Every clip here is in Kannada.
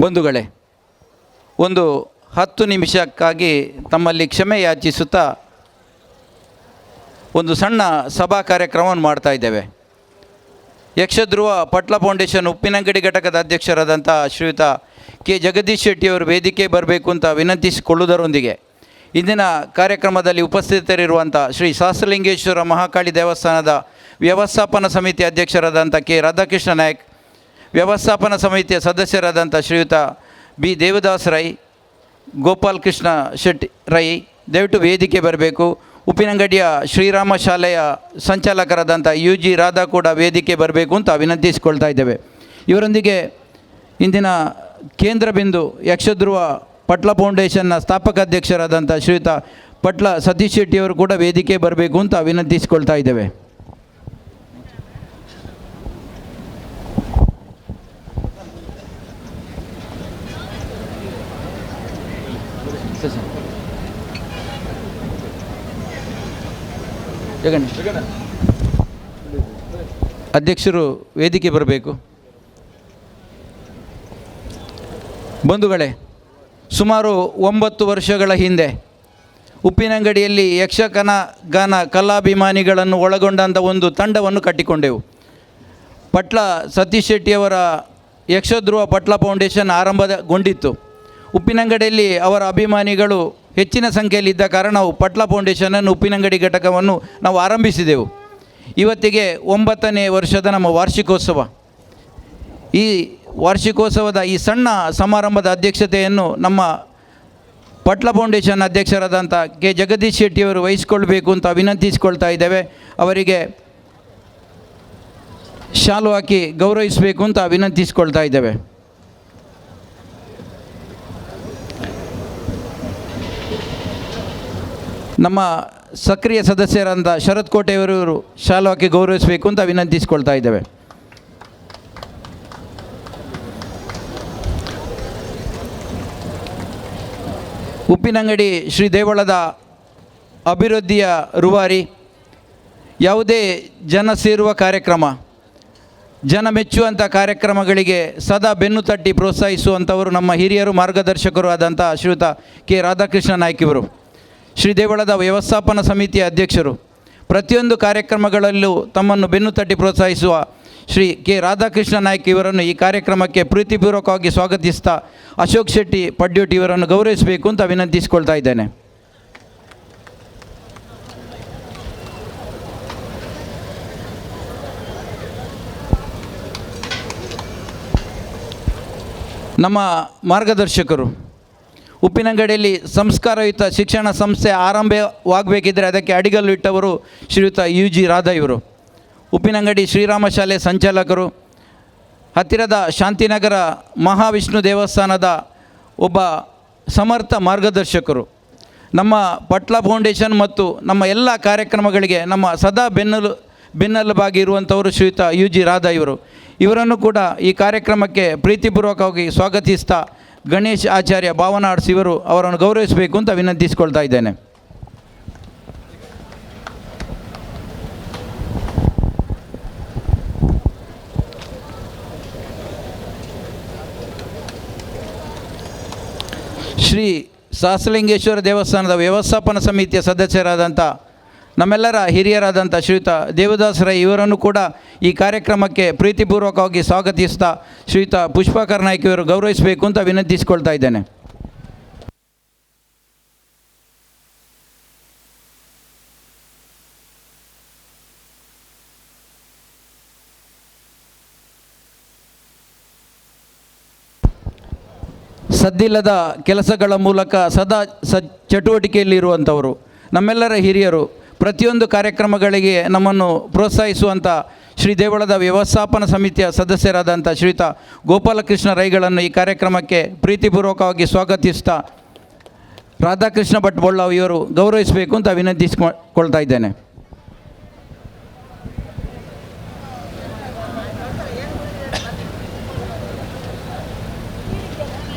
ಬಂಧುಗಳೇ, ಒಂದು 10 ನಿಮಿಷಕ್ಕಾಗಿ ತಮ್ಮಲ್ಲಿ ಕ್ಷಮೆ ಯಾಚಿಸುತ್ತಾ ಒಂದು ಸಣ್ಣ ಸಭಾ ಕಾರ್ಯಕ್ರಮವನ್ನು ಮಾಡ್ತಾ ಇದ್ದೇವೆ. ಯಕ್ಷಧ್ರುವ ಪಟ್ಲ ಫೌಂಡೇಶನ್ ಉಪ್ಪಿನಂಗಡಿ ಘಟಕದ ಅಧ್ಯಕ್ಷರಾದಂಥ ಶ್ರೀಯುತ ಕೆ ಜಗದೀಶ್ ಶೆಟ್ಟಿಯವರು ವೇದಿಕೆ ಬರಬೇಕು ಅಂತ ವಿನಂತಿಸಿಕೊಳ್ಳುವುದರೊಂದಿಗೆ ಇಂದಿನ ಕಾರ್ಯಕ್ರಮದಲ್ಲಿ ಉಪಸ್ಥಿತರಿರುವಂಥ ಶ್ರೀ ಸಹಸ್ರಲಿಂಗೇಶ್ವರ ಮಹಾಕಾಳಿ ದೇವಸ್ಥಾನದ ವ್ಯವಸ್ಥಾಪನಾ ಸಮಿತಿ ಅಧ್ಯಕ್ಷರಾದಂಥ ಕೆ ರಾಧಾಕೃಷ್ಣ ನಾಯಕ್, ವ್ಯವಸ್ಥಾಪನಾ ಸಮಿತಿಯ ಸದಸ್ಯರಾದಂಥ ಶ್ರೀಯುತ ಬಿ ದೇವದಾಸ್ ರೈ, ಗೋಪಾಲ್ ಕೃಷ್ಣ ಶೆಟ್ಟಿ ರೈ ದಯವಿಟ್ಟು ವೇದಿಕೆ ಬರಬೇಕು. ಉಪ್ಪಿನಂಗಡಿಯ ಶ್ರೀರಾಮ ಶಾಲೆಯ ಸಂಚಾಲಕರಾದಂಥ UG ರಾಧಾ ಕೂಡ ವೇದಿಕೆ ಬರಬೇಕು ಅಂತ ವಿನಂತಿಸಿಕೊಳ್ತಾ ಇದ್ದೇವೆ. ಇವರೊಂದಿಗೆ ಇಂದಿನ ಕೇಂದ್ರ ಬಿಂದು ಯಕ್ಷಧ್ರುವ ಪಟ್ಲ ಫೌಂಡೇಶನ್ನ ಸ್ಥಾಪಕ ಅಧ್ಯಕ್ಷರಾದಂಥ ಶ್ರೀಯುತ ಪಟ್ಲ ಸತೀಶ್ ಶೆಟ್ಟಿಯವರು ಕೂಡ ವೇದಿಕೆ ಬರಬೇಕು ಅಂತ ವಿನಂತಿಸಿಕೊಳ್ತಾ ಇದ್ದೇವೆ. ಅಧ್ಯಕ್ಷರು ವೇದಿಕೆ ಬರಬೇಕು. ಬಂಧುಗಳೇ, ಸುಮಾರು 9 ವರ್ಷಗಳ ಹಿಂದೆ ಉಪ್ಪಿನಂಗಡಿಯಲ್ಲಿ ಯಕ್ಷಗಾನ ಗಾನ ಕಲಾಭಿಮಾನಿಗಳನ್ನು ಒಳಗೊಂಡಂಥ ಒಂದು ತಂಡವನ್ನು ಕಟ್ಟಿಕೊಂಡೆವು. ಪಟ್ಲ ಸತೀಶ್ ಶೆಟ್ಟಿಯವರ ಯಕ್ಷಧ್ರುವ ಪಟ್ಲ ಫೌಂಡೇಶನ್ ಆರಂಭಗೊಂಡಿತ್ತು. ಉಪ್ಪಿನಂಗಡಿಯಲ್ಲಿ ಅವರ ಅಭಿಮಾನಿಗಳು ಹೆಚ್ಚಿನ ಸಂಖ್ಯೆಯಲ್ಲಿ ಇದ್ದ ಕಾರಣ ನಾವು ಪಟ್ಲ ಫೌಂಡೇಶನನ್ನು ಉಪ್ಪಿನಂಗಡಿ ಘಟಕವನ್ನು ನಾವು ಆರಂಭಿಸಿದೆವು. ಇವತ್ತಿಗೆ 9ನೇ ವರ್ಷದ ನಮ್ಮ ವಾರ್ಷಿಕೋತ್ಸವ. ಈ ವಾರ್ಷಿಕೋತ್ಸವದ ಈ ಸಣ್ಣ ಸಮಾರಂಭದ ಅಧ್ಯಕ್ಷತೆಯನ್ನು ನಮ್ಮ ಪಟ್ಲ ಫೌಂಡೇಶನ್ ಅಧ್ಯಕ್ಷರಾದಂಥ ಕೆ ಜಗದೀಶ್ ಶೆಟ್ಟಿಯವರು ವಹಿಸಿಕೊಳ್ಬೇಕು ಅಂತ ವಿನಂತಿಸಿಕೊಳ್ತಾ ಇದ್ದೇವೆ. ಅವರಿಗೆ ಶಾಲು ಹಾಕಿ ಗೌರವಿಸಬೇಕು ಅಂತ ವಿನಂತಿಸಿಕೊಳ್ತಾ ಇದ್ದೇವೆ. ನಮ್ಮ ಸಕ್ರಿಯ ಸದಸ್ಯರಾದ ಶರತ್ ಕೋಟೆಯವರು ಶಾಲು ಹಾಕಿ ಗೌರವಿಸಬೇಕು ಅಂತ ವಿನಂತಿಸಿಕೊಳ್ತಾ ಇದ್ದೇವೆ. ಉಪ್ಪಿನಂಗಡಿ ಶ್ರೀ ದೇವಳದ ಅಭಿವೃದ್ಧಿಯ ರೂವಾರಿ, ಯಾವುದೇ ಜನ ಸೇರುವ ಕಾರ್ಯಕ್ರಮ, ಜನ ಮೆಚ್ಚುವಂಥ ಕಾರ್ಯಕ್ರಮಗಳಿಗೆ ಸದಾ ಬೆನ್ನು ತಟ್ಟಿ ಪ್ರೋತ್ಸಾಹಿಸುವಂಥವರು ನಮ್ಮ ಹಿರಿಯರು ಮಾರ್ಗದರ್ಶಕರು ಆದಂಥ ಶ್ರೀಯುತ ಕೆ ರಾಧಾಕೃಷ್ಣ ನಾಯ್ಕ್ ಇವರು. ಶ್ರೀ ದೇವಳದ ವ್ಯವಸ್ಥಾಪನಾ ಸಮಿತಿಯ ಅಧ್ಯಕ್ಷರು. ಪ್ರತಿಯೊಂದು ಕಾರ್ಯಕ್ರಮಗಳಲ್ಲೂ ತಮ್ಮನ್ನು ಬೆನ್ನು ತಟ್ಟಿ ಪ್ರೋತ್ಸಾಹಿಸುವ ಶ್ರೀ ಕೆ ರಾಧಾಕೃಷ್ಣ ನಾಯ್ಕ್ ಇವರನ್ನು ಈ ಕಾರ್ಯಕ್ರಮಕ್ಕೆ ಪ್ರೀತಿಪೂರ್ವಕವಾಗಿ ಸ್ವಾಗತಿಸ್ತಾ ಅಶೋಕ್ ಶೆಟ್ಟಿ ಪಡ್ಯೋಟಿ ಇವರನ್ನು ಗೌರವಿಸಬೇಕು ಅಂತ ವಿನಂತಿಸಿಕೊಳ್ತಾ ಇದ್ದೇನೆ. ನಮ್ಮ ಮಾರ್ಗದರ್ಶಕರು, ಉಪ್ಪಿನಂಗಡಿಯಲ್ಲಿ ಸಂಸ್ಕಾರಯುತ ಶಿಕ್ಷಣ ಸಂಸ್ಥೆ ಆರಂಭವಾಗಬೇಕಿದ್ದರೆ ಅದಕ್ಕೆ ಅಡಿಗಲ್ಲು ಇಟ್ಟವರು ಶ್ರೀಯುತ UG ರಾಧಾ ಇವರು. ಉಪ್ಪಿನಂಗಡಿ ಶ್ರೀರಾಮ ಶಾಲೆ ಸಂಚಾಲಕರು, ಹತ್ತಿರದ ಶಾಂತಿನಗರ ಮಹಾವಿಷ್ಣು ದೇವಸ್ಥಾನದ ಒಬ್ಬ ಸಮರ್ಥ ಮಾರ್ಗದರ್ಶಕರು. ನಮ್ಮ ಪಟ್ಲ ಫೌಂಡೇಶನ್ ಮತ್ತು ನಮ್ಮ ಎಲ್ಲ ಕಾರ್ಯಕ್ರಮಗಳಿಗೆ ನಮ್ಮ ಸದಾ ಬೆನ್ನೆಲುಬಾಗಿ ಇರುವಂಥವರು ಶ್ರೀಯುತ UG ರಾಧಾ ಇವರು. ಇವರನ್ನು ಕೂಡ ಈ ಕಾರ್ಯಕ್ರಮಕ್ಕೆ ಪ್ರೀತಿಪೂರ್ವಕವಾಗಿ ಸ್ವಾಗತಿಸ್ತಾ ಗಣೇಶ್ ಆಚಾರ್ಯ ಭಾವನಾಡ್ಸ್ ಇವರು ಅವರನ್ನು ಗೌರವಿಸಬೇಕು ಅಂತ ವಿನಂತಿಸಿಕೊಳ್ತಾ ಇದ್ದೇನೆ. ಶ್ರೀ ಸಹಸ್ರಲಿಂಗೇಶ್ವರ ದೇವಸ್ಥಾನದ ವ್ಯವಸ್ಥಾಪನಾ ಸಮಿತಿಯ ಸದಸ್ಯರಾದಂಥ ನಮ್ಮೆಲ್ಲರ ಹಿರಿಯರಾದಂಥ ಶ್ರೀಯುತ ದೇವದಾಸ್ ರೈ ಇವರನ್ನು ಕೂಡ ಈ ಕಾರ್ಯಕ್ರಮಕ್ಕೆ ಪ್ರೀತಿಪೂರ್ವಕವಾಗಿ ಸ್ವಾಗತಿಸ್ತಾ ಶ್ರೀಯುತ ಪುಷ್ಪಾಕರ್ ನಾಯ್ಕ್ ಇವರು ಗೌರವಿಸಬೇಕು ಅಂತ ವಿನಂತಿಸಿಕೊಳ್ತಾ ಇದ್ದೇನೆ. ಸದ್ದಿಲ್ಲದ ಕೆಲಸಗಳ ಮೂಲಕ ಸದಾ ಚಟುವಟಿಕೆಯಲ್ಲಿರುವಂಥವರು, ನಮ್ಮೆಲ್ಲರ ಹಿರಿಯರು, ಪ್ರತಿಯೊಂದು ಕಾರ್ಯಕ್ರಮಗಳಿಗೆ ನಮ್ಮನ್ನು ಪ್ರೋತ್ಸಾಹಿಸುವಂಥ ಶ್ರೀ ದೇವಳದ ವ್ಯವಸ್ಥಾಪನಾ ಸಮಿತಿಯ ಸದಸ್ಯರಾದಂಥ ಶ್ರೀಯುತ ಗೋಪಾಲಕೃಷ್ಣ ರೈಗಳನ್ನು ಈ ಕಾರ್ಯಕ್ರಮಕ್ಕೆ ಪ್ರೀತಿಪೂರ್ವಕವಾಗಿ ಸ್ವಾಗತಿಸ್ತಾ ರಾಧಾಕೃಷ್ಣ ಭಟ್ ಬೊಳ್ಳಾವ್ ಇವರು ಗೌರವಿಸಬೇಕು ಅಂತ ವಿನಂತಿಸಿಕೊಳ್ತಾ ಇದ್ದೇನೆ.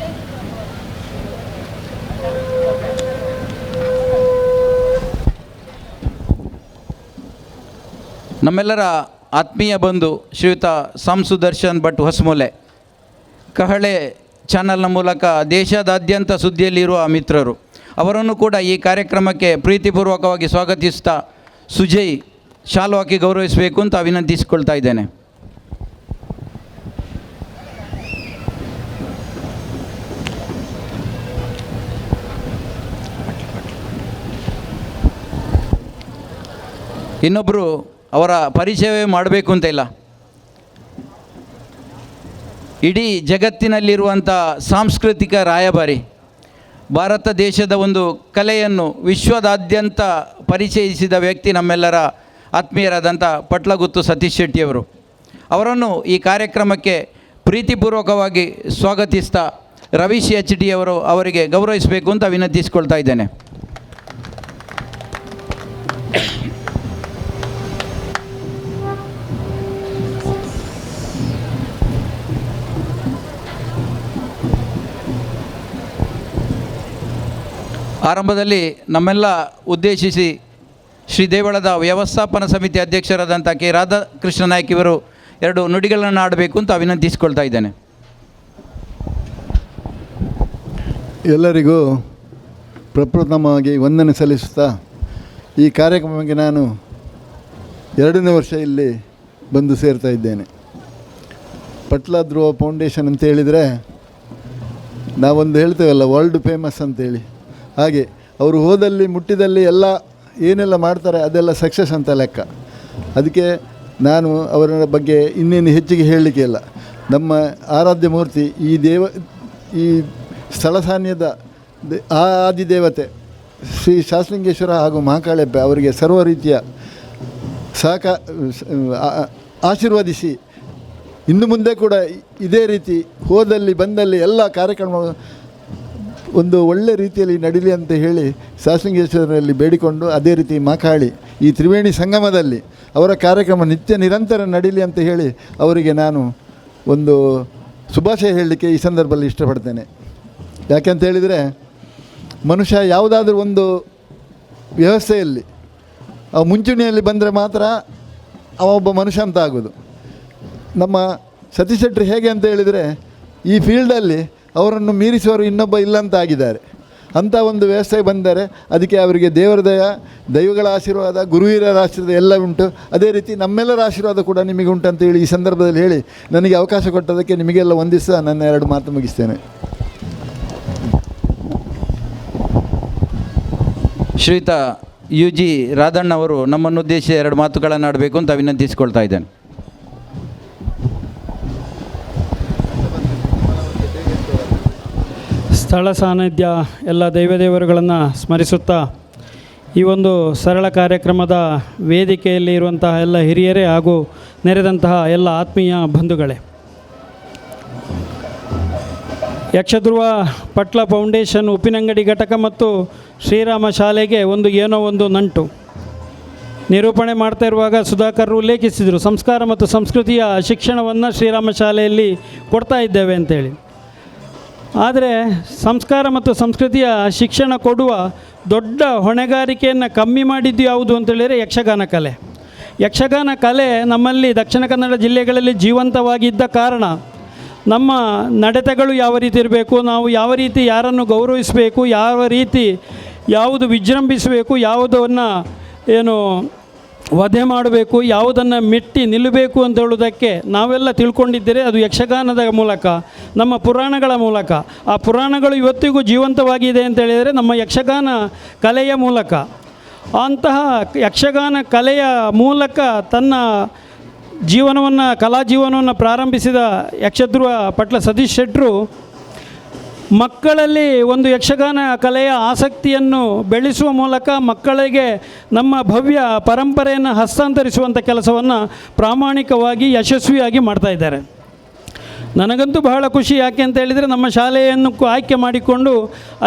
ನಮ್ಮೆಲ್ಲರ ಆತ್ಮೀಯ ಬಂಧು ಶ್ರೀಯುತ ಸಾಂ ಸುದರ್ಶನ್ ಭಟ್ ಹೊಸಮೂಲೆ, ಕಹಳೆ ಚಾನಲ್ನ ಮೂಲಕ ದೇಶದಾದ್ಯಂತ ಸುದ್ದಿಯಲ್ಲಿರುವ ಮಿತ್ರರು ಅವರನ್ನು ಕೂಡ ಈ ಕಾರ್ಯಕ್ರಮಕ್ಕೆ ಪ್ರೀತಿಪೂರ್ವಕವಾಗಿ ಸ್ವಾಗತಿಸ್ತಾ ಸುಜಯ್ ಶಾಲು ಹಾಕಿ ಗೌರವಿಸಬೇಕು ಅಂತ ವಿನಂತಿಸಿಕೊಳ್ತಾ ಇದ್ದೇನೆ. ಇನ್ನೊಬ್ಬರು ಅವರ ಪರಿಚಯವೇ ಮಾಡಬೇಕು ಅಂತ ಇಲ್ಲ. ಇಡೀ ಜಗತ್ತಿನಲ್ಲಿರುವಂಥ ಸಾಂಸ್ಕೃತಿಕ ರಾಯಭಾರಿ, ಭಾರತ ದೇಶದ ಒಂದು ಕಲೆಯನ್ನು ವಿಶ್ವದಾದ್ಯಂತ ಪರಿಚಯಿಸಿದ ವ್ಯಕ್ತಿ ನಮ್ಮೆಲ್ಲರ ಆತ್ಮೀಯರಾದಂಥ ಪಟ್ಲಗುತ್ತು ಸತೀಶ್ ಶೆಟ್ಟಿಯವರು. ಅವರನ್ನು ಈ ಕಾರ್ಯಕ್ರಮಕ್ಕೆ ಪ್ರೀತಿಪೂರ್ವಕವಾಗಿ ಸ್ವಾಗತಿಸ್ತಾ ರವೀಶ್ ಎಚ್ ಡಿ ಅವರಿಗೆ ಗೌರವಿಸಬೇಕು ಅಂತ ವಿನಂತಿಸಿಕೊಳ್ತಾ ಇದ್ದೇನೆ. ಆರಂಭದಲ್ಲಿ ನಮ್ಮೆಲ್ಲ ಉದ್ದೇಶಿಸಿ ಶ್ರೀ ದೇವಳದ ವ್ಯವಸ್ಥಾಪನಾ ಸಮಿತಿ ಅಧ್ಯಕ್ಷರಾದಂಥ ಕೆ ರಾಧಾಕೃಷ್ಣ ನಾಯ್ಕ ಇವರು 2 ನುಡಿಗಳನ್ನು ಆಡಬೇಕು ಅಂತ ವಿನಂತಿಸಿಕೊಳ್ತಾ ಇದ್ದೇನೆ. ಎಲ್ಲರಿಗೂ ಪ್ರಪ್ರಥಮವಾಗಿ ವಂದನೆ ಸಲ್ಲಿಸುತ್ತಾ ಈ ಕಾರ್ಯಕ್ರಮಕ್ಕೆ ನಾನು 2ನೇ ವರ್ಷ ಇಲ್ಲಿ ಬಂದು ಸೇರ್ತಾ ಇದ್ದೇನೆ. ಪಟ್ಲ ಧ್ರುವ ಫೌಂಡೇಶನ್ ಅಂತ ಹೇಳಿದರೆ ನಾವೊಂದು ಹೇಳ್ತೇವಲ್ಲ, ವರ್ಲ್ಡ್ ಫೇಮಸ್ ಅಂತೇಳಿ, ಹಾಗೆ ಅವರು ಹೋದಲ್ಲಿ ಮುಟ್ಟಿದಲ್ಲಿ ಎಲ್ಲ ಏನೆಲ್ಲ ಮಾಡ್ತಾರೆ ಅದೆಲ್ಲ ಸಕ್ಸಸ್ ಅಂತ ಲೆಕ್ಕ. ಅದಕ್ಕೆ ನಾನು ಅವರ ಬಗ್ಗೆ ಇನ್ನೇನು ಹೆಚ್ಚಿಗೆ ಹೇಳಲಿಕ್ಕೆ ಇಲ್ಲ. ನಮ್ಮ ಆರಾಧ್ಯ ಮೂರ್ತಿ ಈ ಸ್ಥಳ ಸಾನ್ಯದ ಆದಿದೇವತೆ ಶ್ರೀ ಶಾಸ್ತ್ರಲಿಂಗೇಶ್ವರ ಹಾಗೂ ಮಹಾಕಾಳೆಬ್ಬ ಅವರಿಗೆ ಸರ್ವ ರೀತಿಯ ಆಶೀರ್ವದಿಸಿ ಇನ್ನು ಮುಂದೆ ಕೂಡ ಇದೇ ರೀತಿ ಹೋದಲ್ಲಿ ಬಂದಲ್ಲಿ ಎಲ್ಲ ಕಾರ್ಯಕ್ರಮ ಒಂದು ಒಳ್ಳೆ ರೀತಿಯಲ್ಲಿ ನಡೀಲಿ ಅಂತ ಹೇಳಿ ಶಾಸ್ತ್ರಲಿಂಗೇಶ್ವರರಲ್ಲಿ ಬೇಡಿಕೊಂಡು, ಅದೇ ರೀತಿ ಮಹಾಕಾಳಿ ಈ ತ್ರಿವೇಣಿ ಸಂಗಮದಲ್ಲಿ ಅವರ ಕಾರ್ಯಕ್ರಮ ನಿತ್ಯ ನಿರಂತರ ನಡೀಲಿ ಅಂತ ಹೇಳಿ ಅವರಿಗೆ ನಾನು ಒಂದು ಶುಭಾಶಯ ಹೇಳಲಿಕ್ಕೆ ಈ ಸಂದರ್ಭದಲ್ಲಿ ಇಷ್ಟಪಡ್ತೇನೆ. ಯಾಕೆಂತ ಹೇಳಿದರೆ, ಮನುಷ್ಯ ಯಾವುದಾದ್ರೂ ಒಂದು ವ್ಯವಸ್ಥೆಯಲ್ಲಿ ಮುಂಚೂಣಿಯಲ್ಲಿ ಬಂದರೆ ಮಾತ್ರ ಒಬ್ಬ ಮನುಷ್ಯ ಅಂತ ಆಗೋದು. ನಮ್ಮ ಸತೀಶ್ ಶೆಟ್ಟಿ ಹೇಗೆ ಅಂತ ಹೇಳಿದರೆ, ಈ ಫೀಲ್ಡಲ್ಲಿ ಅವರನ್ನು ಮೀರಿಸುವವರು ಇನ್ನೊಬ್ಬ ಇಲ್ಲಂತ ಆಗಿದ್ದಾರೆ. ಅಂಥ ಒಂದು ವ್ಯವಸ್ಥೆಗೆ ಬಂದರೆ ಅದಕ್ಕೆ ಅವರಿಗೆ ದೇವರ ದೈವಗಳ ಆಶೀರ್ವಾದ, ಗುರುಹಿರಿಯರ ಆಶೀರ್ವಾದ ಎಲ್ಲ ಉಂಟು. ಅದೇ ರೀತಿ ನಮ್ಮೆಲ್ಲರ ಆಶೀರ್ವಾದ ಕೂಡ ನಿಮಗೆ ಉಂಟು ಅಂತೇಳಿ ಈ ಸಂದರ್ಭದಲ್ಲಿ ಹೇಳಿ ನನಗೆ ಅವಕಾಶ ಕೊಟ್ಟದಕ್ಕೆ ನಿಮಗೆಲ್ಲ ವಂದಿಸ್ತಾ ನನ್ನ 2 ಮಾತು ಮುಗಿಸ್ತೇನೆ. ಶ್ರೀಯುತ UG ರಾಧಣ್ಣವರು ನಮ್ಮನ್ನು ಉದ್ದೇಶಿಸಿ 2 ಮಾತುಗಳನ್ನು ಆಡಬೇಕು ಅಂತ ವಿನಂತಿಸಿಕೊಳ್ತಾ ಇದ್ದೇನೆ. ಸ್ಥಳ ಸಾನ್ನಿಧ್ಯ ಎಲ್ಲ ದೈವದೇವರುಗಳನ್ನು ಸ್ಮರಿಸುತ್ತಾ ಈ ಒಂದು ಸರಳ ಕಾರ್ಯಕ್ರಮದ ವೇದಿಕೆಯಲ್ಲಿ ಇರುವಂತಹ ಎಲ್ಲ ಹಿರಿಯರೇ ಹಾಗೂ ನೆರೆದಂತಹ ಎಲ್ಲ ಆತ್ಮೀಯ ಬಂಧುಗಳೇ, ಯಕ್ಷಧ್ರುವ ಪಟ್ಲ ಫೌಂಡೇಶನ್ ಉಪ್ಪಿನಂಗಡಿ ಘಟಕ ಮತ್ತು ಶ್ರೀರಾಮ ಶಾಲೆಗೆ ಏನೋ ಒಂದು ನಂಟು. ನಿರೂಪಣೆ ಮಾಡ್ತಾ ಇರುವಾಗ ಸುಧಾಕರ್ ಉಲ್ಲೇಖಿಸಿದರು, ಸಂಸ್ಕಾರ ಮತ್ತು ಸಂಸ್ಕೃತಿಯ ಶಿಕ್ಷಣವನ್ನು ಶ್ರೀರಾಮ ಶಾಲೆಯಲ್ಲಿ ಕೊಡ್ತಾ ಇದ್ದೇವೆ ಅಂತೇಳಿ. ಆದರೆ ಸಂಸ್ಕಾರ ಮತ್ತು ಸಂಸ್ಕೃತಿಯ ಶಿಕ್ಷಣ ಕೊಡುವ ದೊಡ್ಡ ಹೊಣೆಗಾರಿಕೆಯನ್ನು ಕಮ್ಮಿ ಮಾಡಿದ್ದು ಯಾವುದು ಅಂತೇಳಿದರೆ ಯಕ್ಷಗಾನ ಕಲೆ. ಯಕ್ಷಗಾನ ಕಲೆ ನಮ್ಮಲ್ಲಿ ದಕ್ಷಿಣ ಕನ್ನಡ ಜಿಲ್ಲೆಗಳಲ್ಲಿ ಜೀವಂತವಾಗಿದ್ದ ಕಾರಣ ನಮ್ಮ ನಡತೆಗಳು ಯಾವ ರೀತಿ ಇರಬೇಕು, ನಾವು ಯಾವ ರೀತಿ ಯಾರನ್ನು ಗೌರವಿಸಬೇಕು, ಯಾವ ರೀತಿ ಯಾವುದು ವಿಜೃಂಭಿಸಬೇಕು, ಯಾವುದನ್ನು ವಧೆ ಮಾಡಬೇಕು, ಯಾವುದನ್ನು ಮೆಟ್ಟಿ ನಿಲ್ಲಬೇಕು ಅಂತ ಹೇಳೋದಕ್ಕೆ ನಾವೆಲ್ಲ ತಿಳ್ಕೊಂಡಿದ್ದರೆ ಅದು ಯಕ್ಷಗಾನದ ಮೂಲಕ, ನಮ್ಮ ಪುರಾಣಗಳ ಮೂಲಕ. ಆ ಪುರಾಣಗಳು ಇವತ್ತಿಗೂ ಜೀವಂತವಾಗಿದೆ ಅಂತ ಹೇಳಿದರೆ ನಮ್ಮ ಯಕ್ಷಗಾನ ಕಲೆಯ ಮೂಲಕ. ಅಂತಹ ಯಕ್ಷಗಾನ ಕಲೆಯ ಮೂಲಕ ತನ್ನ ಜೀವನವನ್ನು, ಕಲಾ ಜೀವನವನ್ನು ಪ್ರಾರಂಭಿಸಿದ ಯಕ್ಷಧ್ರುವ ಪಟ್ಲ ಸತೀಶ್ ಶೆಟ್ಟರು ಮಕ್ಕಳಲ್ಲಿ ಒಂದು ಯಕ್ಷಗಾನ ಕಲೆಯ ಆಸಕ್ತಿಯನ್ನು ಬೆಳೆಸುವ ಮೂಲಕ ಮಕ್ಕಳಿಗೆ ನಮ್ಮ ಭವ್ಯ ಪರಂಪರೆಯನ್ನು ಹಸ್ತಾಂತರಿಸುವಂಥ ಕೆಲಸವನ್ನು ಪ್ರಾಮಾಣಿಕವಾಗಿ ಯಶಸ್ವಿಯಾಗಿ ಮಾಡ್ತಾಯಿದ್ದಾರೆ. ನನಗಂತೂ ಬಹಳ ಖುಷಿ. ಯಾಕೆ ಅಂತ ಹೇಳಿದರೆ, ನಮ್ಮ ಶಾಲೆಯನ್ನು ಆಯ್ಕೆ ಮಾಡಿಕೊಂಡು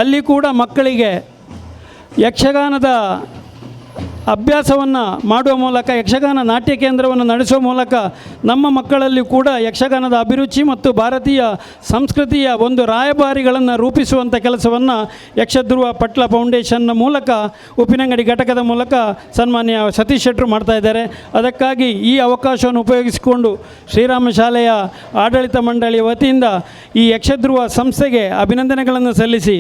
ಅಲ್ಲಿ ಕೂಡ ಮಕ್ಕಳಿಗೆ ಯಕ್ಷಗಾನದ ಅಭ್ಯಾಸವನ್ನು ಮಾಡುವ ಮೂಲಕ ಯಕ್ಷಗಾನ ನಾಟ್ಯ ಕೇಂದ್ರವನ್ನು ನಡೆಸುವ ಮೂಲಕ ನಮ್ಮ ಮಕ್ಕಳಲ್ಲಿ ಕೂಡ ಯಕ್ಷಗಾನದ ಅಭಿರುಚಿ ಮತ್ತು ಭಾರತೀಯ ಸಂಸ್ಕೃತಿಯ ಒಂದು ರಾಯಭಾರಿಗಳನ್ನು ರೂಪಿಸುವಂಥ ಕೆಲಸವನ್ನು ಯಕ್ಷಧ್ರುವ ಪಟ್ಲ ಫೌಂಡೇಶನ್ನ ಮೂಲಕ ಉಪ್ಪಿನಂಗಡಿ ಘಟಕದ ಮೂಲಕ ಸನ್ಮಾನ್ಯ ಸತೀಶ್ ಶೆಟ್ಟರು ಮಾಡ್ತಾ ಇದ್ದಾರೆ. ಅದಕ್ಕಾಗಿ ಈ ಅವಕಾಶವನ್ನು ಉಪಯೋಗಿಸಿಕೊಂಡು ಶ್ರೀರಾಮ ಶಾಲೆಯ ಆಡಳಿತ ಮಂಡಳಿಯ ವತಿಯಿಂದ ಈ ಯಕ್ಷಧ್ರುವ ಸಂಸ್ಥೆಗೆ ಅಭಿನಂದನೆಗಳನ್ನು ಸಲ್ಲಿಸಿ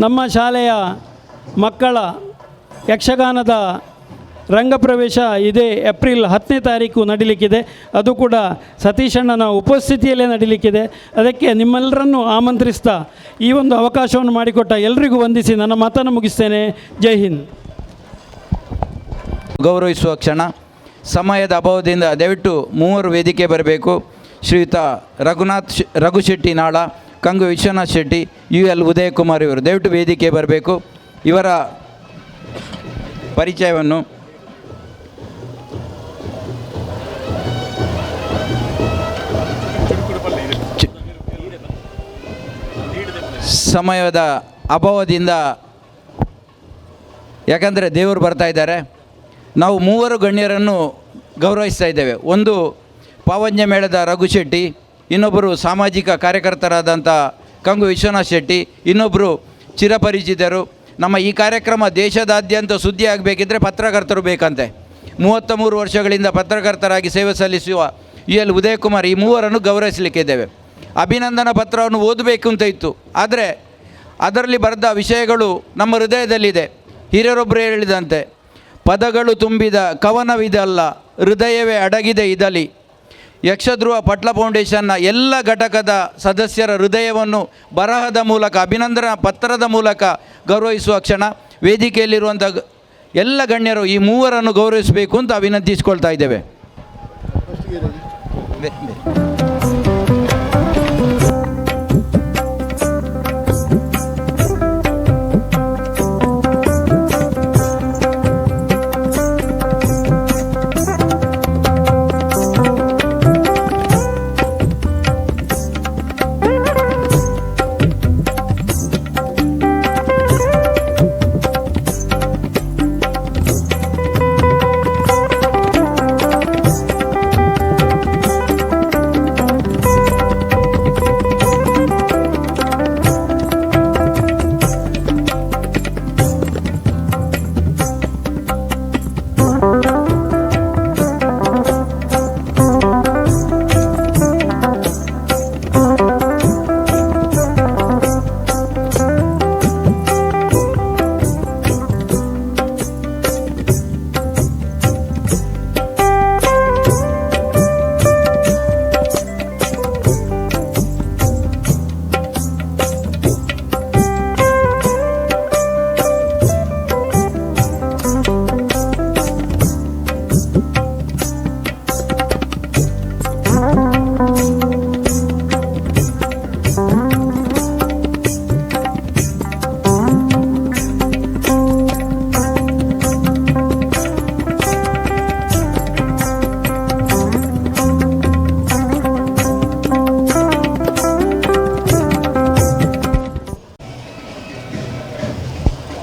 ನಮ್ಮ ಶಾಲೆಯ ಮಕ್ಕಳ ಯಕ್ಷಗಾನದ ರಂಗಪ್ರವೇಶ ಇದೇ ಏಪ್ರಿಲ್ 10ನೇ ತಾರೀಕು ನಡೀಲಿಕ್ಕಿದೆ. ಅದು ಕೂಡ ಸತೀಶಣ್ಣನ ಉಪಸ್ಥಿತಿಯಲ್ಲೇ ನಡೀಲಿಕ್ಕಿದೆ. ಅದಕ್ಕೆ ನಿಮ್ಮೆಲ್ಲರನ್ನು ಆಮಂತ್ರಿಸ್ತಾ ಈ ಒಂದು ಅವಕಾಶವನ್ನು ಮಾಡಿಕೊಟ್ಟ ಎಲ್ರಿಗೂ ವಂದಿಸಿ ನನ್ನ ಮಾತನ್ನು ಮುಗಿಸ್ತೇನೆ. ಜೈ ಹಿಂದ್. ಗೌರವಿಸುವ ಕ್ಷಣ. ಸಮಯದ ಅಭಾವದಿಂದ ದಯವಿಟ್ಟು ಮೂವರು ವೇದಿಕೆ ಬರಬೇಕು. ಶ್ರೀಯುತ ರಘು ಶೆಟ್ಟಿ ನಾಳ, ಕಂಗು ವಿಶ್ವನಾಥ್ ಶೆಟ್ಟಿ, UL ಉದಯಕುಮಾರ್ ಇವರು ದಯವಿಟ್ಟು ವೇದಿಕೆ ಬರಬೇಕು. ಇವರ ಪರಿಚಯವನ್ನು ಸಮಯದ ಅಭಾವದಿಂದ, ಯಾಕಂದರೆ ದೇವರು ಬರ್ತಾ ಇದ್ದಾರೆ, ನಾವು ಮೂವರು ಗಣ್ಯರನ್ನು ಗೌರವಿಸ್ತಾ ಇದ್ದೇವೆ. ಒಂದು ಪಾವನ್ಯ ಮೇಳದ ರಘು ಶೆಟ್ಟಿ, ಇನ್ನೊಬ್ಬರು ಸಾಮಾಜಿಕ ಕಾರ್ಯಕರ್ತರಾದಂಥ ಕಂಗು ವಿಶ್ವನಾಥ್ ಶೆಟ್ಟಿ, ಇನ್ನೊಬ್ಬರು ಚಿರಪರಿಚಿತರು. ನಮ್ಮ ಈ ಕಾರ್ಯಕ್ರಮ ದೇಶದಾದ್ಯಂತ ಸುದ್ದಿ ಆಗಬೇಕಿದ್ರೆ ಪತ್ರಕರ್ತರು ಬೇಕಂತೆ. 33 ವರ್ಷಗಳಿಂದ ಪತ್ರಕರ್ತರಾಗಿ ಸೇವೆ ಸಲ್ಲಿಸುವ UL ಉದಯಕುಮಾರ್, ಈ ಮೂವರನ್ನು ಗೌರವಿಸಲಿಕ್ಕಿದ್ದೇವೆ. ಅಭಿನಂದನಾ ಪತ್ರವನ್ನು ಓದಬೇಕು ಅಂತ ಇತ್ತು, ಆದರೆ ಅದರಲ್ಲಿ ಬರೆದ ವಿಷಯಗಳು ನಮ್ಮ ಹೃದಯದಲ್ಲಿದೆ. ಹಿರಿಯರೊಬ್ಬರು ಹೇಳಿದಂತೆ, ಪದಗಳು ತುಂಬಿದ ಕವನವಿದಲ್ಲ, ಹೃದಯವೇ ಅಡಗಿದೆ ಇದಲಿ. ಯಕ್ಷಧ್ರುವ ಪಟ್ಲ ಫೌಂಡೇಶನ್ನ ಎಲ್ಲ ಘಟಕದ ಸದಸ್ಯರ ಹೃದಯವನ್ನು ಬರಹದ ಮೂಲಕ, ಅಭಿನಂದನಾ ಪತ್ರದ ಮೂಲಕ ಗೌರವಿಸುವ ಕ್ಷಣ. ವೇದಿಕೆಯಲ್ಲಿರುವಂಥ ಎಲ್ಲ ಗಣ್ಯರು ಈ ಮೂವರನ್ನು ಗೌರವಿಸಬೇಕು ಅಂತ ವಿನಂತಿಸಿಕೊಳ್ತಾ ಇದ್ದೇವೆ.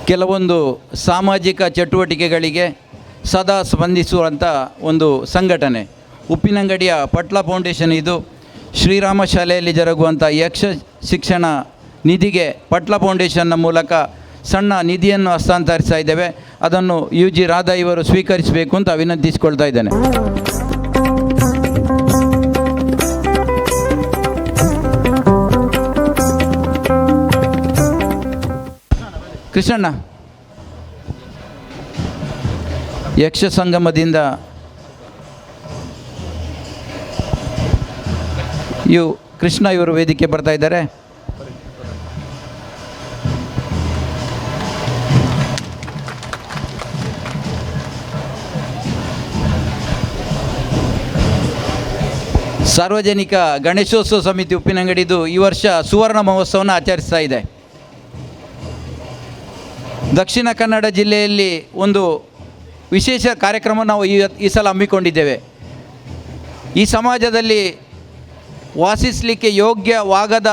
ಕೆಲವೊಂದು ಸಾಮಾಜಿಕ ಚಟುವಟಿಕೆಗಳಿಗೆ ಸದಾ ಸ್ಪಂದಿಸುವಂಥ ಒಂದು ಸಂಘಟನೆ ಉಪ್ಪಿನಂಗಡಿಯ ಪಟ್ಲ ಫೌಂಡೇಶನ್. ಇದು ಶ್ರೀರಾಮ ಶಾಲೆಯಲ್ಲಿ ಜರುಗುವಂಥ ಯಕ್ಷ ಶಿಕ್ಷಣ ನಿಧಿಗೆ ಪಟ್ಲ ಫೌಂಡೇಶನ್ನ ಮೂಲಕ ಸಣ್ಣ ನಿಧಿಯನ್ನು ಹಸ್ತಾಂತರಿಸ್ತಾ ಇದ್ದೇವೆ. ಅದನ್ನು UG ರಾಧಾ ಇವರು ಸ್ವೀಕರಿಸಬೇಕು ಅಂತ ವಿನಂತಿಸಿಕೊಳ್ತಾ ಇದ್ದೇನೆ. ಕೃಷ್ಣಣ್ಣ, ಯಕ್ಷ ಸಂಗಮದಿಂದ ಕೃಷ್ಣ ಇವರು ವೇದಿಕೆ ಬರ್ತಾ ಇದ್ದಾರೆ. ಸಾರ್ವಜನಿಕ ಗಣೇಶೋತ್ಸವ ಸಮಿತಿ ಉಪ್ಪಿನಂಗಡಿದು ಈ ವರ್ಷ ಸುವರ್ಣ ಮಹೋತ್ಸವವನ್ನು ಆಚರಿಸ್ತಾ ಇದೆ. ದಕ್ಷಿಣ ಕನ್ನಡ ಜಿಲ್ಲೆಯಲ್ಲಿ ಒಂದು ವಿಶೇಷ ಕಾರ್ಯಕ್ರಮ ನಾವು ಈ ಸಲ ಹಮ್ಮಿಕೊಂಡಿದ್ದೇವೆ. ಈ ಸಮಾಜದಲ್ಲಿ ವಾಸಿಸಲಿಕ್ಕೆ ಯೋಗ್ಯವಾಗದ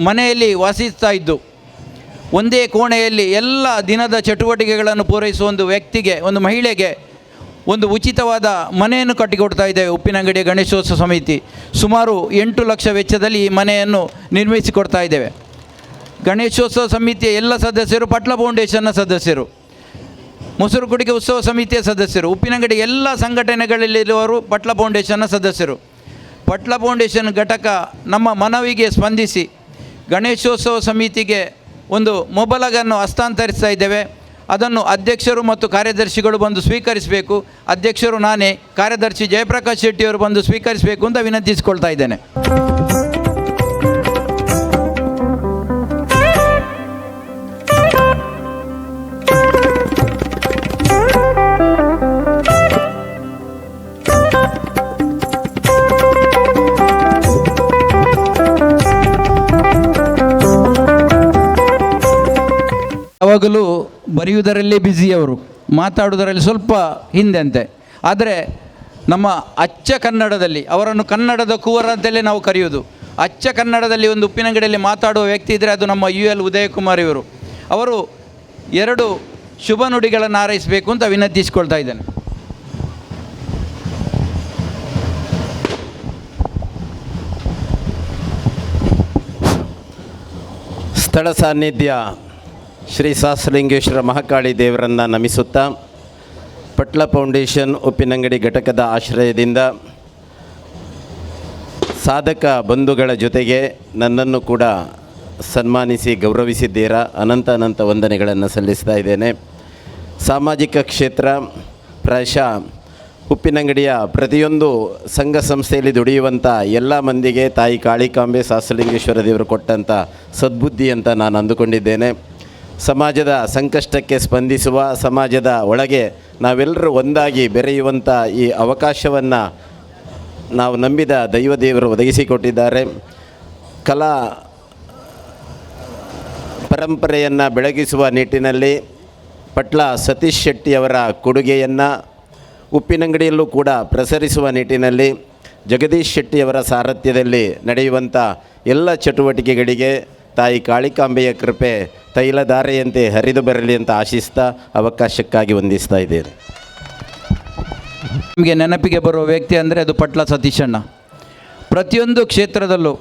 ಮನೆಯಲ್ಲಿ ವಾಸಿಸ್ತಾ ಇದ್ದು ಒಂದೇ ಕೋಣೆಯಲ್ಲಿ ಎಲ್ಲ ದಿನದ ಚಟುವಟಿಕೆಗಳನ್ನು ಪೂರೈಸುವ ಒಂದು ವ್ಯಕ್ತಿಗೆ, ಒಂದು ಮಹಿಳೆಗೆ ಒಂದು ಉಚಿತವಾದ ಮನೆಯನ್ನು ಕಟ್ಟಿಕೊಡ್ತಾ ಇದ್ದೇವೆ. ಉಪ್ಪಿನಂಗಡಿಯ ಗಣೇಶೋತ್ಸವ ಸಮಿತಿ ಸುಮಾರು 8 ಲಕ್ಷ ವೆಚ್ಚದಲ್ಲಿ ಈ ಮನೆಯನ್ನು ನಿರ್ಮಿಸಿಕೊಡ್ತಾ ಇದ್ದೇವೆ. ಗಣೇಶೋತ್ಸವ ಸಮಿತಿಯ ಎಲ್ಲ ಸದಸ್ಯರು ಪಟ್ಲ ಫೌಂಡೇಶನ್ನ ಸದಸ್ಯರು, ಮೊಸರು ಕುಡಿಕೆ ಉತ್ಸವ ಸಮಿತಿಯ ಸದಸ್ಯರು, ಉಪ್ಪಿನಂಗಡಿ ಎಲ್ಲ ಸಂಘಟನೆಗಳಲ್ಲಿರುವವರು ಪಟ್ಲ ಫೌಂಡೇಶನ್ನ ಸದಸ್ಯರು. ಪಟ್ಲ ಫೌಂಡೇಶನ್ ಘಟಕ ನಮ್ಮ ಮನವಿಗೆ ಸ್ಪಂದಿಸಿ ಗಣೇಶೋತ್ಸವ ಸಮಿತಿಗೆ ಒಂದು ಮೊಬಲಗನ್ನು ಹಸ್ತಾಂತರಿಸ್ತಾ ಇದ್ದೇವೆ. ಅದನ್ನು ಅಧ್ಯಕ್ಷರು ಮತ್ತು ಕಾರ್ಯದರ್ಶಿಗಳು ಬಂದು ಸ್ವೀಕರಿಸಬೇಕು. ಅಧ್ಯಕ್ಷರು ನಾನೇ, ಕಾರ್ಯದರ್ಶಿ ಜಯಪ್ರಕಾಶ್ ಶೆಟ್ಟಿಯವರು ಬಂದು ಸ್ವೀಕರಿಸಬೇಕು ಅಂತ ವಿನಂತಿಸಿಕೊಳ್ತಾ ಇದ್ದೇನೆ. ಯಾವಾಗಲೂ ಬರೆಯುವುದರಲ್ಲೇ ಬ್ಯುಸಿಯವರು, ಮಾತಾಡುವುದರಲ್ಲಿ ಸ್ವಲ್ಪ ಹಿಂದೆ ಅಂತೆ. ಆದರೆ ನಮ್ಮ ಅಚ್ಚ ಕನ್ನಡದಲ್ಲಿ ಅವರನ್ನು ಕನ್ನಡದ ಕುವರ ಅಂತಲೇ ನಾವು ಕರೆಯೋದು. ಅಚ್ಚ ಕನ್ನಡದಲ್ಲಿ ಒಂದು ಉಪ್ಪಿನಂಗಡಿಯಲ್ಲಿ ಮಾತಾಡುವ ವ್ಯಕ್ತಿ ಇದ್ದರೆ ಅದು ನಮ್ಮ UL ಉದಯಕುಮಾರ್ ಇವರು. ಅವರು 2 ಶುಭ ನುಡಿಗಳನ್ನು ಹಾರೈಸಬೇಕು ಅಂತ ವಿನಂತಿಸಿಕೊಳ್ತಾ ಇದ್ದೇನೆ. ಸ್ಥಳ ಸಾನ್ನಿಧ್ಯ ಶ್ರೀ ಸಹಸ್ರಲಿಂಗೇಶ್ವರ ಮಹಾಕಾಳಿ ದೇವರನ್ನು ನಮಿಸುತ್ತಾ, ಪಟ್ಲ ಫೌಂಡೇಶನ್ ಉಪ್ಪಿನಂಗಡಿ ಘಟಕದ ಆಶ್ರಯದಿಂದ ಸಾಧಕ ಬಂಧುಗಳ ಜೊತೆಗೆ ನನ್ನನ್ನು ಕೂಡ ಸನ್ಮಾನಿಸಿ ಗೌರವಿಸಿದ್ದೀರಾ. ಅನಂತ ವಂದನೆಗಳನ್ನು ಸಲ್ಲಿಸ್ತಾ ಇದ್ದೇನೆ. ಸಾಮಾಜಿಕ ಕ್ಷೇತ್ರ ಪ್ರಾಯಶಃ ಉಪ್ಪಿನಂಗಡಿಯ ಪ್ರತಿಯೊಂದು ಸಂಘ ಸಂಸ್ಥೆಯಲ್ಲಿ ದುಡಿಯುವಂಥ ಎಲ್ಲ ಮಂದಿಗೆ ತಾಯಿ ಕಾಳಿಕಾಂಬೆ ಸಹಸ್ರಲಿಂಗೇಶ್ವರ ದೇವರು ಕೊಟ್ಟಂಥ ಸದ್ಬುದ್ಧಿ ಅಂತ ನಾನು ಅಂದುಕೊಂಡಿದ್ದೇನೆ. ಸಮಾಜದ ಸಂಕಷ್ಟಕ್ಕೆ ಸ್ಪಂದಿಸುವ, ಸಮಾಜದ ಒಳಗೆ ನಾವೆಲ್ಲರೂ ಒಂದಾಗಿ ಬೆರೆಯುವಂಥ ಈ ಅವಕಾಶವನ್ನು ನಾವು ನಂಬಿದ ದೈವದೇವರು ಒದಗಿಸಿಕೊಟ್ಟಿದ್ದಾರೆ. ಕಲಾ ಪರಂಪರೆಯನ್ನು ಬೆಳಗಿಸುವ ನಿಟ್ಟಿನಲ್ಲಿ ಪಟ್ಲ ಸತೀಶ್ ಶೆಟ್ಟಿಯವರ ಕೊಡುಗೆಯನ್ನು ಉಪ್ಪಿನಂಗಡಿಯಲ್ಲೂ ಕೂಡ ಪ್ರಸರಿಸುವ ನಿಟ್ಟಿನಲ್ಲಿ ಜಗದೀಶ್ ಶೆಟ್ಟಿಯವರ ಸಾರಥ್ಯದಲ್ಲಿ ನಡೆಯುವಂಥ ಎಲ್ಲ ಚಟುವಟಿಕೆಗಳಿಗೆ ತಾಯಿ ಕಾಳಿಕಾಂಬೆಯ ಕೃಪೆ ತೈಲಧಾರೆಯಂತೆ ಹರಿದು ಬರಲಿ ಅಂತ ಆಶಿಸ್ತಾ ಅವಕಾಶಕ್ಕಾಗಿ ವಂದಿಸ್ತಾ ಇದ್ದೇನೆ. ನಮಗೆ ನೆನಪಿಗೆ ಬರುವ ವ್ಯಕ್ತಿ ಅಂದರೆ ಅದು ಪಟ್ಲ ಸತೀಶಣ್ಣ. ಪ್ರತಿಯೊಂದು ಕ್ಷೇತ್ರದಲ್ಲೂ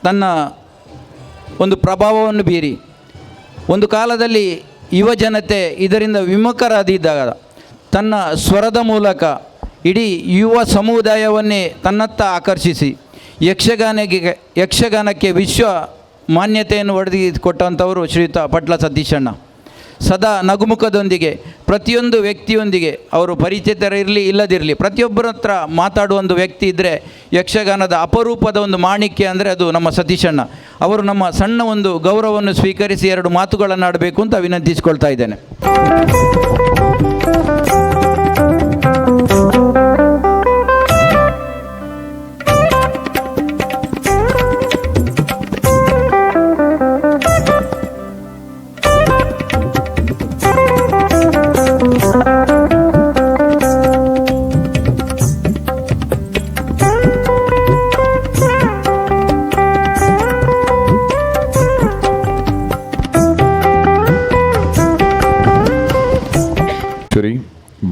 ತನ್ನ ಒಂದು ಪ್ರಭಾವವನ್ನು ಬೀರಿ ಒಂದು ಕಾಲದಲ್ಲಿ ಯುವ ಜನತೆ ಇದರಿಂದ ವಿಮುಖರಾದಿದ್ದಾಗ ತನ್ನ ಸ್ವರದ ಮೂಲಕ ಇಡೀ ಯುವ ಸಮುದಾಯವನ್ನೇ ತನ್ನತ್ತ ಆಕರ್ಷಿಸಿ ಯಕ್ಷಗಾನಕ್ಕೆ ವಿಶ್ವ ಮಾನ್ಯತೆಯನ್ನು ಒದಗಿಸಿಕೊಟ್ಟಂಥವರು ಶ್ರೀಯುತ ಪಟ್ಲ ಸತೀಶಣ್ಣ. ಸದಾ ನಗುಮುಖದೊಂದಿಗೆ ಪ್ರತಿಯೊಂದು ವ್ಯಕ್ತಿಯೊಂದಿಗೆ ಅವರು ಪರಿಚಿತರಿರಲಿ ಇಲ್ಲದಿರಲಿ ಪ್ರತಿಯೊಬ್ಬರ ಹತ್ರ ಮಾತಾಡುವ ಒಂದು ವ್ಯಕ್ತಿ ಇದ್ದರೆ ಯಕ್ಷಗಾನದ ಅಪರೂಪದ ಒಂದು ಮಾಣಿಕ್ಯ ಅಂದರೆ ಅದು ನಮ್ಮ ಸತೀಶಣ್ಣ. ಅವರು ನಮ್ಮ ಸಣ್ಣ ಒಂದು ಗೌರವವನ್ನು ಸ್ವೀಕರಿಸಿ 2 ಮಾತುಗಳನ್ನು ಆಡಬೇಕು ಅಂತ ವಿನಂತಿಸಿಕೊಳ್ತಾ ಇದ್ದೇನೆ.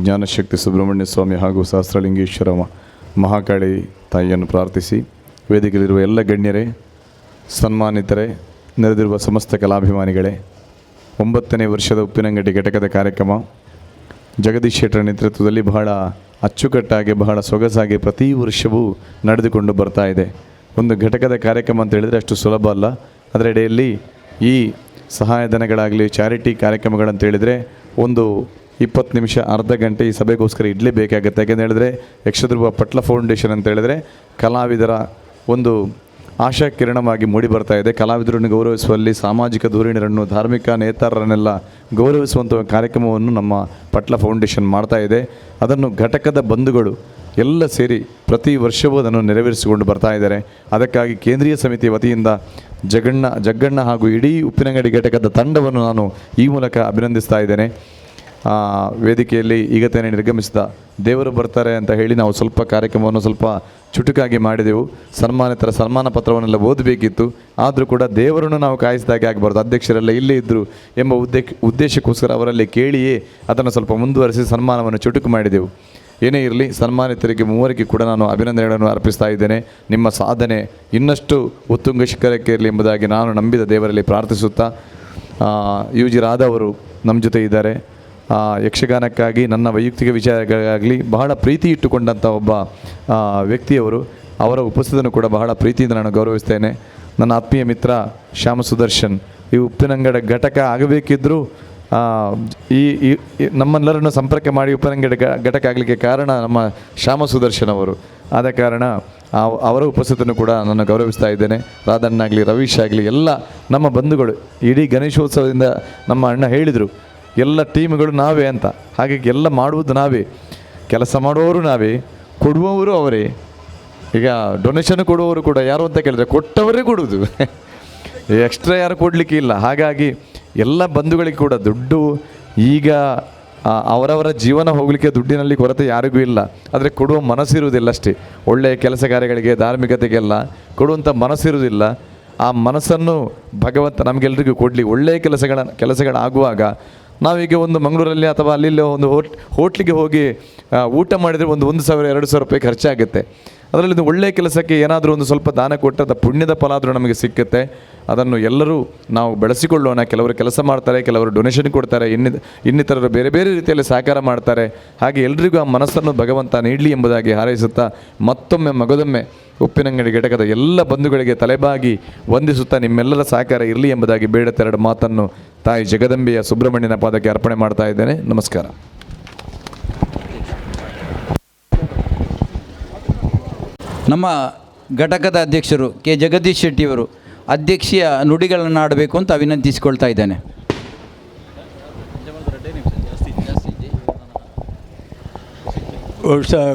ಜ್ಞಾನಶಕ್ತಿ ಸುಬ್ರಹ್ಮಣ್ಯ ಸ್ವಾಮಿ ಹಾಗೂ ಸಹಸ್ರಲಿಂಗೇಶ್ವರ ಮಹಾಕಾಳಿ ತಾಯಿಯನ್ನು ಪ್ರಾರ್ಥಿಸಿ, ವೇದಿಕೆಯಲ್ಲಿರುವ ಎಲ್ಲ ಗಣ್ಯರೇ, ಸನ್ಮಾನಿತರೇ, ನೆರೆದಿರುವ ಸಮಸ್ತ ಕಲಾಭಿಮಾನಿಗಳೇ, 9ನೇ ವರ್ಷದ ಉಪ್ಪಿನಂಗಡಿ ಘಟಕದ ಕಾರ್ಯಕ್ರಮ ಜಗದೀಶ್ ಶೆಟ್ಟರ ನೇತೃತ್ವದಲ್ಲಿ ಬಹಳ ಅಚ್ಚುಕಟ್ಟಾಗಿ ಬಹಳ ಸೊಗಸಾಗಿ ಪ್ರತಿ ವರ್ಷವೂ ನಡೆದುಕೊಂಡು ಬರ್ತಾ ಇದೆ. ಒಂದು ಘಟಕದ ಕಾರ್ಯಕ್ರಮ ಅಂತ ಹೇಳಿದರೆ ಅಷ್ಟು ಸುಲಭ ಅಲ್ಲ. ಅದರ ಅಡಿಯಲ್ಲಿ ಈ ಸಹಾಯಧನಗಳಾಗಲಿ ಚಾರಿಟಿ ಕಾರ್ಯಕ್ರಮಗಳಂತ ಹೇಳಿದರೆ ಒಂದು 20 ನಿಮಿಷ ಅರ್ಧ ಗಂಟೆ ಈ ಸಭೆಗೋಸ್ಕರ ಇಡಲೇಬೇಕಾಗುತ್ತೆ. ಯಾಕೆಂತ ಹೇಳಿದ್ರೆ ಯಕ್ಷಧ್ರುವ ಪಟ್ಲ ಫೌಂಡೇಶನ್ ಅಂತ ಹೇಳಿದ್ರೆ ಕಲಾವಿದರ ಒಂದು ಆಶಾ ಕಿರಣವಾಗಿ ಮೂಡಿ ಬರ್ತಾ ಇದೆ. ಕಲಾವಿದರನ್ನು ಗೌರವಿಸುವಲ್ಲಿ ಸಾಮಾಜಿಕ ಧೋರಣೆಯನ್ನು, ಧಾರ್ಮಿಕ ನೇತಾರರನ್ನೆಲ್ಲ ಗೌರವಿಸುವಂಥ ಕಾರ್ಯಕ್ರಮವನ್ನು ನಮ್ಮ ಪಟ್ಲ ಫೌಂಡೇಶನ್ ಮಾಡ್ತಾ ಇದೆ. ಅದನ್ನು ಘಟಕದ ಬಂಧುಗಳು ಎಲ್ಲ ಸೇರಿ ಪ್ರತಿ ವರ್ಷವೂ ಅದನ್ನು ನೆರವೇರಿಸಿಕೊಂಡು ಬರ್ತಾ ಇದ್ದಾರೆ. ಅದಕ್ಕಾಗಿ ಕೇಂದ್ರೀಯ ಸಮಿತಿಯ ವತಿಯಿಂದ ಜಗ್ಗಣ್ಣ ಹಾಗೂ ಇಡೀ ಉಪ್ಪಿನಂಗಡಿ ಘಟಕದ ತಂಡವನ್ನು ನಾನು ಈ ಮೂಲಕ ಅಭಿನಂದಿಸ್ತಾ ಇದ್ದೇನೆ. ವೇದಿಕೆಯಲ್ಲಿ ಈಗ ತಾನೇ ನಿರ್ಗಮಿಸಿದ ದೇವರು ಬರ್ತಾರೆ ಅಂತ ಹೇಳಿ ನಾವು ಸ್ವಲ್ಪ ಕಾರ್ಯಕ್ರಮವನ್ನು ಸ್ವಲ್ಪ ಚುಟುಕಾಗಿ ಮಾಡಿದೆವು. ಸನ್ಮಾನಿತರ ಸನ್ಮಾನ ಪತ್ರವನ್ನೆಲ್ಲ ಓದಬೇಕಿತ್ತು. ಆದರೂ ಕೂಡ ದೇವರನ್ನು ನಾವು ಕಾಯಿಸಿದಾಗೆ ಆಗಬಾರ್ದು, ಅಧ್ಯಕ್ಷರೆಲ್ಲ ಇಲ್ಲೇ ಇದ್ದರು ಎಂಬ ಉದ್ದೇಶಕ್ಕೋಸ್ಕರ ಅವರಲ್ಲಿ ಕೇಳಿಯೇ ಅದನ್ನು ಸ್ವಲ್ಪ ಮುಂದುವರಿಸಿ ಸನ್ಮಾನವನ್ನು ಚುಟುಕು ಮಾಡಿದೆವು. ಏನೇ ಇರಲಿ, ಸನ್ಮಾನಿತರಿಗೆ ಮೂವರಿಗೆ ಕೂಡ ನಾನು ಅಭಿನಂದನೆಗಳನ್ನು ಅರ್ಪಿಸ್ತಾ ಇದ್ದೇನೆ. ನಿಮ್ಮ ಸಾಧನೆ ಇನ್ನಷ್ಟು ಉತ್ತುಂಗ ಶಿಖರಕ್ಕೆ ಇರಲಿ ಎಂಬುದಾಗಿ ನಾನು ನಂಬಿದ ದೇವರಲ್ಲಿ ಪ್ರಾರ್ಥಿಸುತ್ತಾ, ಯು ಜಿ ರಾಧಾ ಅವರು ನಮ್ಮ ಜೊತೆ ಇದ್ದಾರೆ. ಯಕ್ಷಗಾನಕ್ಕಾಗಿ ನನ್ನ ವೈಯಕ್ತಿಕ ವಿಚಾರಗಳಾಗಲಿ ಬಹಳ ಪ್ರೀತಿ ಇಟ್ಟುಕೊಂಡಂಥ ಒಬ್ಬ ವ್ಯಕ್ತಿಯವರು. ಅವರ ಉಪಸ್ಥಿತಿಯನ್ನು ಕೂಡ ಬಹಳ ಪ್ರೀತಿಯಿಂದ ನಾನು ಗೌರವಿಸ್ತೇನೆ. ನನ್ನ ಆತ್ಮೀಯ ಮಿತ್ರ ಶ್ಯಾಮ ಸುದರ್ಶನ್, ಈ ಉಪ್ಪಿನಂಗಡ ಘಟಕ ಆಗಬೇಕಿದ್ದರೂ ಈ ನಮ್ಮೆಲ್ಲರನ್ನು ಸಂಪರ್ಕ ಮಾಡಿ ಉಪನಂಗಡ ಘಟಕ ಆಗಲಿಕ್ಕೆ ಕಾರಣ ನಮ್ಮ ಶ್ಯಾಮ ಸುದರ್ಶನ್ ಅವರು. ಆದ ಕಾರಣ ಅವರ ಉಪಸ್ಥಿತಿಯನ್ನು ಕೂಡ ನಾನು ಗೌರವಿಸ್ತಾ ಇದ್ದೇನೆ. ರಾಧಣ್ಣಾಗಲಿ, ರವೀಶ್ ಆಗಲಿ, ಎಲ್ಲ ನಮ್ಮ ಬಂಧುಗಳು. ಇಡೀ ಗಣೇಶೋತ್ಸವದಿಂದ ನಮ್ಮ ಅಣ್ಣ ಹೇಳಿದರು, ಎಲ್ಲ ಟೀಮ್ಗಳು ನಾವೇ ಅಂತ. ಹಾಗಾಗಿ ಎಲ್ಲ ಮಾಡುವುದು ನಾವೇ, ಕೆಲಸ ಮಾಡುವವರು ನಾವೇ, ಕೊಡುವವರು ಅವರೇ. ಈಗ ಡೊನೇಷನ್ ಕೊಡುವವರು ಕೂಡ ಯಾರು ಅಂತ ಕೇಳಿದ್ರೆ ಕೊಟ್ಟವರೇ ಕೊಡುವುದು, ಎಕ್ಸ್ಟ್ರಾ ಯಾರು ಕೊಡಲಿಕ್ಕೆ ಇಲ್ಲ. ಹಾಗಾಗಿ ಎಲ್ಲ ಬಂಧುಗಳಿಗೆ ಕೂಡ ದುಡ್ಡು ಈಗ ಅವರವರ ಜೀವನ ಹೋಗಲಿಕ್ಕೆ ದುಡ್ಡಿನಲ್ಲಿ ಕೊರತೆ ಯಾರಿಗೂ ಇಲ್ಲ. ಆದರೆ ಕೊಡುವ ಮನಸ್ಸಿರುವುದಿಲ್ಲ ಅಷ್ಟೇ. ಒಳ್ಳೆಯ ಕೆಲಸ ಕಾರ್ಯಗಳಿಗೆ, ಧಾರ್ಮಿಕತೆಗೆಲ್ಲ ಕೊಡುವಂಥ ಮನಸ್ಸಿರುವುದಿಲ್ಲ. ಆ ಮನಸ್ಸನ್ನು ಭಗವಂತ ನಮಗೆಲ್ಲರಿಗೂ ಕೊಡಲಿ. ಒಳ್ಳೆಯ ಕೆಲಸಗಳಾಗುವಾಗ ನಾವೀಗ ಒಂದು ಮಂಗಳೂರಲ್ಲಿ ಅಥವಾ ಅಲ್ಲಿ ಒಂದು ಹೋಟ್ಲಿಗೆ ಹೋಗಿ ಊಟ ಮಾಡಿದರೆ ಒಂದು 1,000-2,000 ರೂಪಾಯಿ ಖರ್ಚಾಗುತ್ತೆ. ಅದರಲ್ಲಿ ಒಂದು ಒಳ್ಳೆಯ ಕೆಲಸಕ್ಕೆ ಏನಾದರೂ ಒಂದು ಸ್ವಲ್ಪ ದಾನ ಕೊಟ್ಟರೆ ಪುಣ್ಯದ ಫಲ ಆದರೂ ನಮಗೆ ಸಿಕ್ಕುತ್ತೆ. ಅದನ್ನು ಎಲ್ಲರೂ ನಾವು ಬೆಳೆಸಿಕೊಳ್ಳೋಣ. ಕೆಲವರು ಕೆಲಸ ಮಾಡ್ತಾರೆ, ಕೆಲವರು ಡೊನೇಷನ್ ಕೊಡ್ತಾರೆ, ಇನ್ನಿತರರು ಬೇರೆ ಬೇರೆ ರೀತಿಯಲ್ಲಿ ಸಹಕಾರ ಮಾಡ್ತಾರೆ. ಹಾಗೆ ಎಲ್ಲರಿಗೂ ಆ ಮನಸ್ಸನ್ನು ಭಗವಂತ ನೀಡಲಿ ಎಂಬುದಾಗಿ ಹಾರೈಸುತ್ತಾ, ಮತ್ತೊಮ್ಮೆ ಮಗದೊಮ್ಮೆ ಉಪ್ಪಿನಂಗಡಿ ಘಟಕದ ಎಲ್ಲ ಬಂಧುಗಳಿಗೆ ತಲೆಬಾಗಿ ವಂದಿಸುತ್ತಾ ನಿಮ್ಮೆಲ್ಲರ ಸಹಕಾರ ಇರಲಿ ಎಂಬುದಾಗಿ ಬೇಡತ್ತೆರಡು ಮಾತನ್ನು ತಾಯಿ ಜಗದಂಬೆಯ ಸುಬ್ರಹ್ಮಣ್ಯನ ಪಾದಕ್ಕೆ ಅರ್ಪಣೆ ಮಾಡ್ತಾ ಇದ್ದೇನೆ. ನಮಸ್ಕಾರ. ನಮ್ಮ ಘಟಕದ ಅಧ್ಯಕ್ಷರು ಕೆ ಜಗದೀಶ್ ಶೆಟ್ಟಿಯವರು ಅಧ್ಯಕ್ಷೀಯ ನುಡಿಗಳನ್ನು ಆಡಬೇಕು ಅಂತ ವಿನಂತಿಸಿಕೊಳ್ತಾ ಇದ್ದೇನೆ.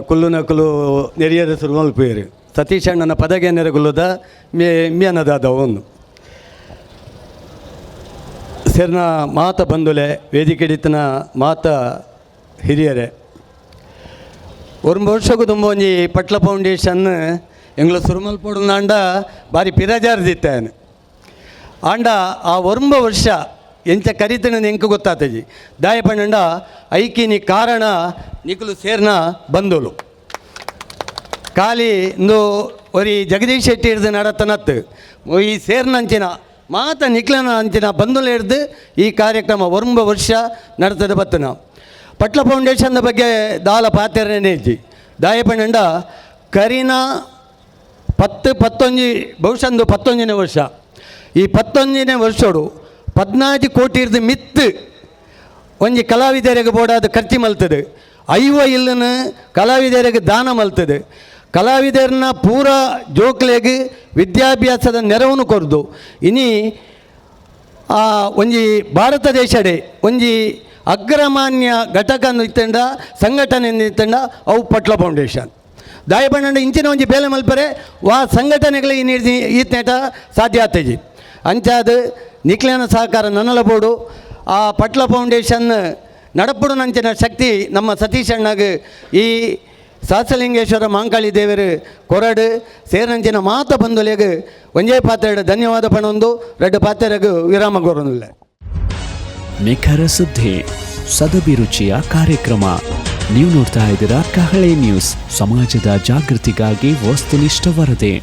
ಕುಲ್ಲುನಕಲು ನೆರಿಯದ ಸುರುಮಲ್ಪೇರು ಸತೀಶ್ ಅಣ್ಣನ ಪದಗೆ ನೆರಗುಲ್ಲದ ಮೇನದಾದವನು ಸೇರ್ನ ಮಾತ ಬಂದುಲೆ ವೇದಿಕೆಡಿತನ ಮಾತ ಹಿರಿಯರೇ ಒಂದು ವರ್ಷಕ್ಕೂ ತುಂಬ ಒಂಜಿ ಪಟ್ಲ ಫೌಂಡೇಶನ್ ಎಂಗ್ಲ ಸುರುಮಲ್ಪೊಡುಂದಾಂಡ ಬಾರಿ ಪಿರಜಾರ್ದಿತ್ತಾನು ಆಂಡ ಆ 1 ವರ್ಷ ಎಂಚ ಕರಿತನ ಎಂಕ ಗೊತ್ತಾತಜಿ ದಾಯಪಂಡ ಐಕಿನಿ ಕಾರಣ ನಿಕಲು ಸೇರ್ನ ಬಂದೋಲು ಖಾಲಿ ಇಂದು ಒರಿ ಜಗದೀಶ್ ಶೆಟ್ಟಿ ಹಿಡ್ದು ನಡತನತ್ತು ಈ ಸೇರ್ನಂಚಿನ ಮಾತ ನಿಕ್ಲನ ಅಂಚಿನ ಬಂದುಲು ಹಿಡ್ದು ಈ ಕಾರ್ಯಕ್ರಮ 1 ವರ್ಷ ನಡ್ತದೆ ಬತ್ತನ ಪಟ್ಲ ಫೌಂಡೇಶನ್ ಬಗ್ಗೆ ದಾಲ ಪಾತೆರನೇ ಇಜ್ಜಿ ದಾಯಪಂಡ ಕರಿನ 10-11 ಬಹುಶಃ 11ನೇ ವರ್ಷ. ಈ 11ನೇ ವರ್ಷಡು 14 ಕೋಟಿ ಇರ್ದು ಮಿತ್ತು ಒಂಜಿ ಕಲಾವಿದರಿಗೆ ಬೋಡಾದ ಖರ್ಚು ಮಲ್ತದೆ. 5 ಇಲ್ಲನ ಕಲಾವಿದರಿಗೆ ದಾನ ಮಲ್ತದೆ. ಕಲಾವಿದರನ್ನ ಪೂರ ಜೋಕ್ಲೆಗೆ ವಿದ್ಯಾಭ್ಯಾಸದ ನೆರವನ್ನು ಕೊರ್ದು ಇನಿ ಒಂಜಿ ಭಾರತ ದೇಶಡೆ ಒಂಜಿ ಅಗ್ರಮಾನ್ಯ ಘಟಕ ಇತ್ತಂಡ ಸಂಘಟನೆ ಇತ್ತಂಡ ಅವು ಪಟ್ಲ ಫೌಂಡೇಶನ್ ದಾಯಪಂಡ ಇಂಚಿನ ಒಂಜಿ ಬೇಲೆ ಮಲ್ಪರೆ ವಾ ಸಂಘಟನೆಗಳ ಈತನೇಟ ಸಾಧ್ಯ ಆಗ್ತಜಿ ಅಂಚಾದ ನಿಕ್ಲೇನ ಸಹಕಾರ ನನ್ನಲ ಬೋಡು ಆ ಪಟ್ಲ ಫೌಂಡೇಶನ್ ನಡಪುಡು ನಂಚಿನ ಶಕ್ತಿ ನಮ್ಮ ಸತೀಶ್ ಅಣ್ಣಗೆ ಈ ಸಹಸ್ರಲಿಂಗೇಶ್ವರ ಮಾಂಕಾಳಿ ದೇವರು ಕೊರಡು ಸೇರಂಚಿನ ಮಾತ ಬಂಧುಲೆಗೆ ಒಂಜೇ ಪಾತ್ರೆಡು ಧನ್ಯವಾದ ಪಣೊಂದು 2 ಪಾತ್ರೆಗೆ ವಿರಾಮ ಕೋರೊಂದಿಲ್ಲ. ನಿಖರ ಸುದ್ದಿ ಸದಭಿರುಚಿಯ ಕಾರ್ಯಕ್ರಮ ನೀವು ನೋಡ್ತಾ ಇದ್ದೀರಾ ಕಹಳೆ ನ್ಯೂಸ್, ಸಮಾಜದ ಜಾಗೃತಿಗಾಗಿ ವಸ್ತುನಿಷ್ಠ ವರದಿ.